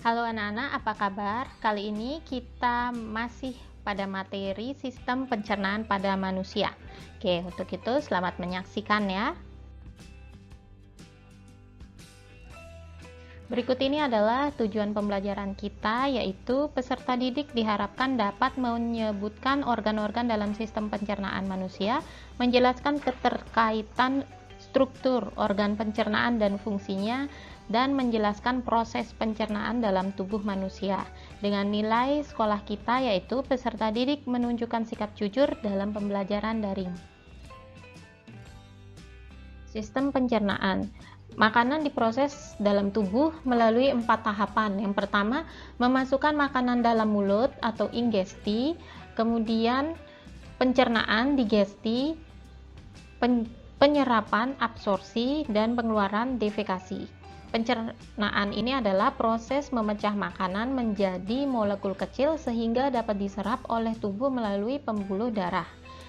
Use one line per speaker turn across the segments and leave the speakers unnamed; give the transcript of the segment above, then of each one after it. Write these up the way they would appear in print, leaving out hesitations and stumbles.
Halo anak-anak, apa kabar? Kali ini kita masih pada materi sistem pencernaan pada manusia. Oke, untuk itu selamat menyaksikan ya. Berikut ini adalah tujuan pembelajaran kita, yaitu peserta didik diharapkan dapat menyebutkan organ-organ dalam sistem pencernaan manusia, menjelaskan keterkaitan struktur organ pencernaan dan fungsinya, dan menjelaskan proses pencernaan dalam tubuh manusia. Dengan nilai sekolah kita yaitu peserta didik menunjukkan sikap jujur dalam pembelajaran daring. Sistem pencernaan. Makanan diproses dalam tubuh melalui 4 tahapan. Yang pertama, memasukkan makanan dalam mulut atau ingesti, kemudian pencernaan digesti, penyerapan absorpsi, dan pengeluaran defekasi. Pencernaan ini adalah proses memecah makanan menjadi molekul kecil sehingga dapat diserap oleh tubuh melalui pembuluh darah.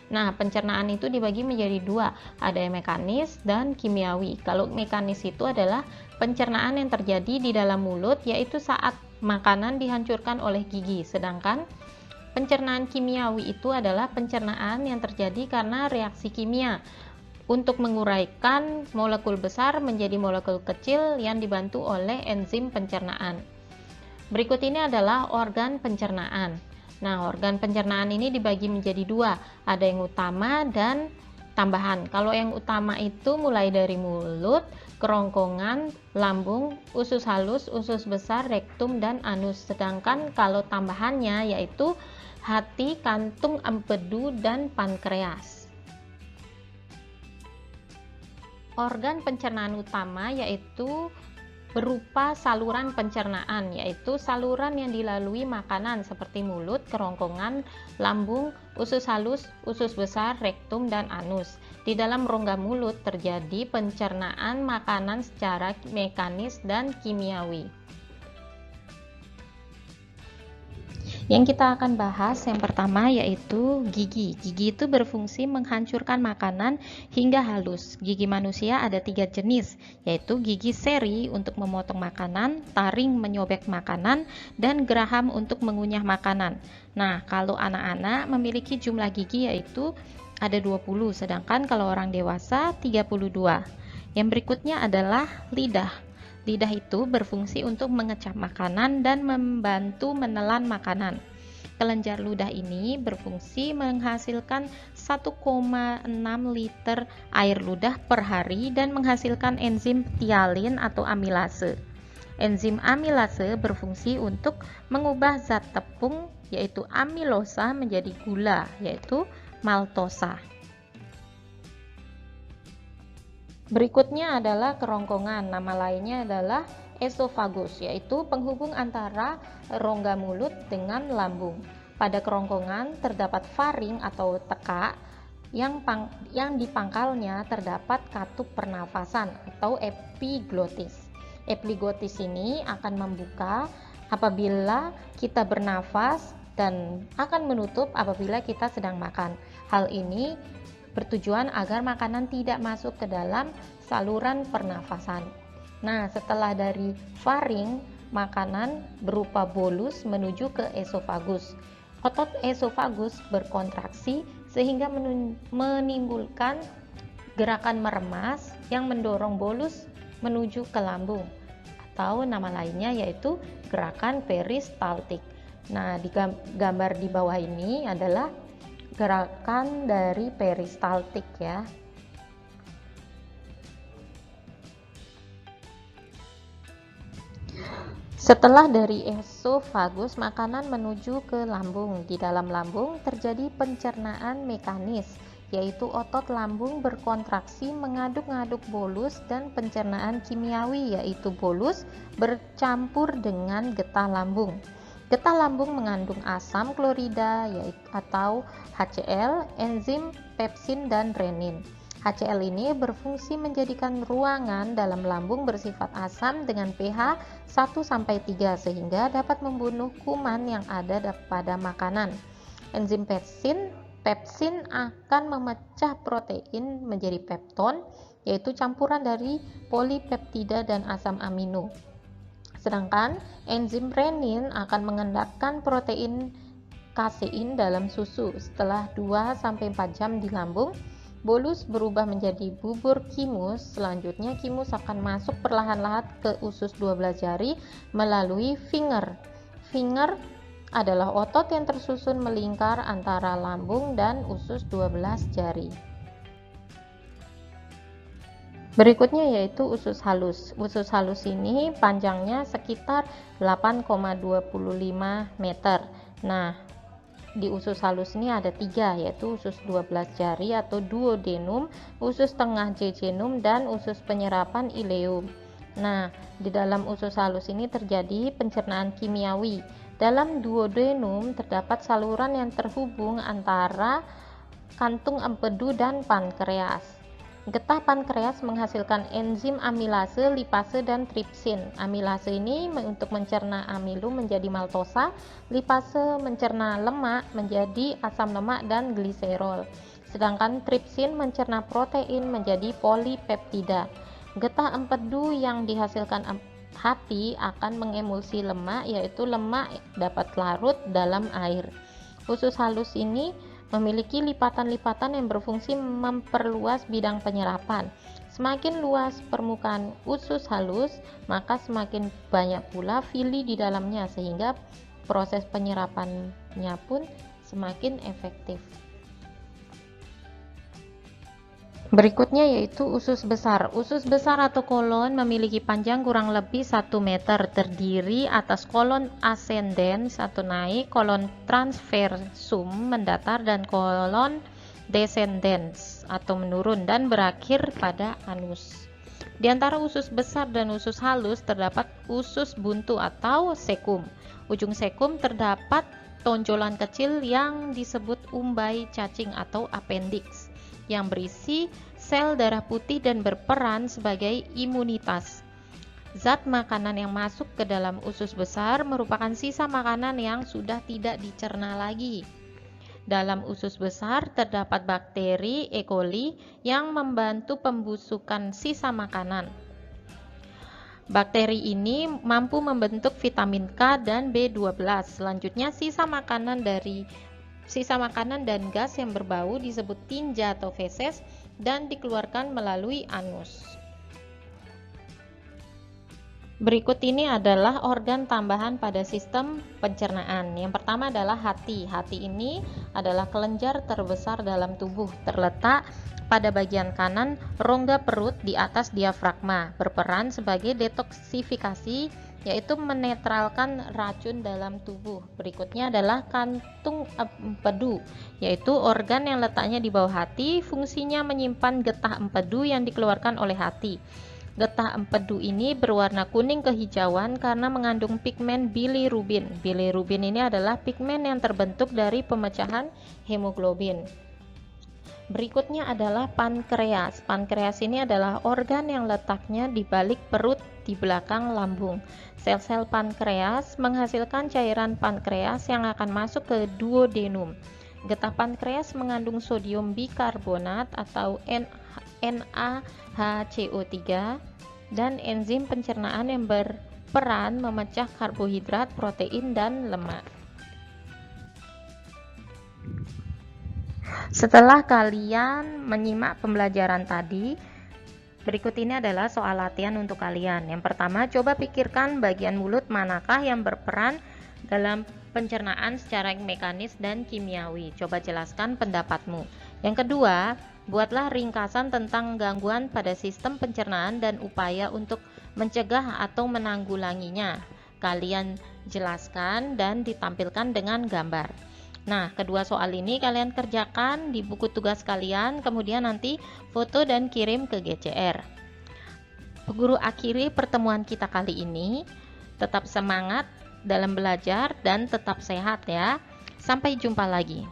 Nah, pencernaan itu dibagi menjadi dua, ada yang mekanis dan kimiawi. Kalau mekanis itu adalah pencernaan yang terjadi di dalam mulut, yaitu saat makanan dihancurkan oleh gigi. Sedangkan pencernaan kimiawi itu adalah pencernaan yang terjadi karena reaksi kimia untuk menguraikan molekul besar menjadi molekul kecil yang dibantu oleh enzim pencernaan. Berikut ini adalah organ pencernaan. Nah, organ pencernaan ini dibagi menjadi dua, ada yang utama dan tambahan. Kalau yang utama itu mulai dari mulut, kerongkongan, lambung, usus halus, usus besar, rektum, dan anus. Sedangkan kalau tambahannya yaitu hati, kantung, empedu, dan pankreas. Organ pencernaan utama yaitu berupa saluran pencernaan, yaitu saluran yang dilalui makanan seperti mulut, kerongkongan, lambung, usus halus, usus besar, rektum, dan anus. Di dalam rongga mulut terjadi pencernaan makanan secara mekanis dan kimiawi. Yang kita akan bahas yang pertama yaitu gigi. Gigi itu berfungsi menghancurkan makanan hingga halus. Gigi manusia ada 3 jenis, yaitu gigi seri untuk memotong makanan, taring menyobek makanan, dan geraham untuk mengunyah makanan. Nah, kalau anak-anak memiliki jumlah gigi yaitu ada 20, sedangkan kalau orang dewasa 32. Yang berikutnya adalah lidah. Lidah itu berfungsi untuk mengecap makanan dan membantu menelan makanan. Kelenjar ludah ini berfungsi menghasilkan 1,6 liter air ludah per hari dan menghasilkan enzim ptialin atau amilase. Enzim amilase berfungsi untuk mengubah zat tepung yaitu amilosa menjadi gula yaitu maltosa. Berikutnya adalah kerongkongan, nama lainnya adalah esofagus, yaitu penghubung antara rongga mulut dengan lambung. Pada kerongkongan terdapat faring atau tekak yang di pangkalnya terdapat katup pernafasan atau epiglotis. Epiglotis ini akan membuka apabila kita bernafas dan akan menutup apabila kita sedang makan. Hal ini bertujuan agar makanan tidak masuk ke dalam saluran pernafasan. Nah, setelah dari faring, makanan berupa bolus menuju ke esofagus. Otot esofagus berkontraksi sehingga menimbulkan gerakan meremas yang mendorong bolus menuju ke lambung, atau nama lainnya yaitu gerakan peristaltik. Nah, di gambar di bawah ini adalah gerakan dari peristaltik ya. Setelah dari esofagus, makanan menuju ke lambung. Di dalam lambung terjadi pencernaan mekanis, yaitu otot lambung berkontraksi mengaduk-ngaduk bolus, dan pencernaan kimiawi, yaitu bolus bercampur dengan getah lambung. Getah lambung mengandung asam klorida atau HCl, enzim pepsin, dan renin. HCl ini berfungsi menjadikan ruangan dalam lambung bersifat asam dengan pH 1-3 sehingga dapat membunuh kuman yang ada pada makanan. Enzim pepsin akan memecah protein menjadi pepton, yaitu campuran dari polipeptida dan asam amino. Sedangkan enzim renin akan mengendapkan protein kasein dalam susu. Setelah 2-4 jam di lambung, bolus berubah menjadi bubur kimus. Selanjutnya kimus akan masuk perlahan-lahan ke usus 12 jari melalui finger. Finger adalah otot yang tersusun melingkar antara lambung dan usus 12 jari. Berikutnya yaitu usus halus. Usus halus ini panjangnya sekitar 8,25 meter. Nah, di usus halus ini ada 3, yaitu usus 12 jari atau duodenum, usus tengah jejunum, dan usus penyerapan ileum. Nah, di dalam usus halus ini terjadi pencernaan kimiawi. Dalam duodenum terdapat saluran yang terhubung antara kantung empedu dan pankreas. Getah pankreas menghasilkan enzim amilase, lipase, dan tripsin. Amilase ini untuk mencerna amilo menjadi maltosa, lipase mencerna lemak menjadi asam lemak dan gliserol. Sedangkan tripsin mencerna protein menjadi polipeptida. Getah empedu yang dihasilkan hati akan mengemulsi lemak, yaitu lemak dapat larut dalam air. Usus halus ini memiliki lipatan-lipatan yang berfungsi memperluas bidang penyerapan. Semakin luas permukaan usus halus, maka semakin banyak pula villi di dalamnya, sehingga proses penyerapannya pun semakin efektif. Berikutnya yaitu usus besar. Usus besar atau kolon memiliki panjang kurang lebih 1 meter, terdiri atas kolon ascendens atau naik, kolon transversum mendatar, dan kolon descendens atau menurun, dan berakhir pada anus. Di antara usus besar dan usus halus terdapat usus buntu atau sekum. Ujung sekum terdapat tonjolan kecil yang disebut umbai cacing atau appendix, yang berisi sel darah putih dan berperan sebagai imunitas. Zat makanan yang masuk ke dalam usus besar merupakan sisa makanan yang sudah tidak dicerna lagi. Dalam usus besar terdapat bakteri E. coli yang membantu pembusukan sisa makanan. Bakteri ini mampu membentuk vitamin K dan B12. Selanjutnya sisa makanan dan gas yang berbau disebut tinja atau feses dan dikeluarkan melalui anus. Berikut ini adalah organ tambahan pada sistem pencernaan. Yang pertama adalah hati. Hati ini adalah kelenjar terbesar dalam tubuh, terletak pada bagian kanan rongga perut di atas diafragma, berperan sebagai detoksifikasi, yaitu menetralkan racun dalam tubuh. Berikutnya adalah kantung empedu, yaitu organ yang letaknya di bawah hati, fungsinya menyimpan getah empedu yang dikeluarkan oleh hati. Getah empedu ini berwarna kuning kehijauan karena mengandung pigmen bilirubin. Bilirubin ini adalah pigmen yang terbentuk dari pemecahan hemoglobin. Berikutnya adalah pankreas. Pankreas ini adalah organ yang letaknya di balik perut di belakang lambung. Sel-sel pankreas menghasilkan cairan pankreas yang akan masuk ke duodenum. Getah pankreas mengandung sodium bikarbonat atau NaHCO3 dan enzim pencernaan yang berperan memecah karbohidrat, protein, dan lemak. Setelah kalian menyimak pembelajaran tadi, berikut ini adalah soal latihan untuk kalian. Yang pertama, coba pikirkan bagian mulut manakah yang berperan dalam pencernaan secara mekanis dan kimiawi. Coba jelaskan pendapatmu. Yang kedua, buatlah ringkasan tentang gangguan pada sistem pencernaan dan upaya untuk mencegah atau menanggulanginya. Kalian jelaskan dan ditampilkan dengan gambar. Nah, kedua soal ini kalian kerjakan di buku tugas kalian, kemudian nanti foto dan kirim ke GCR. Guru akhiri pertemuan kita kali ini. Tetap semangat dalam belajar dan tetap sehat ya. Sampai jumpa lagi.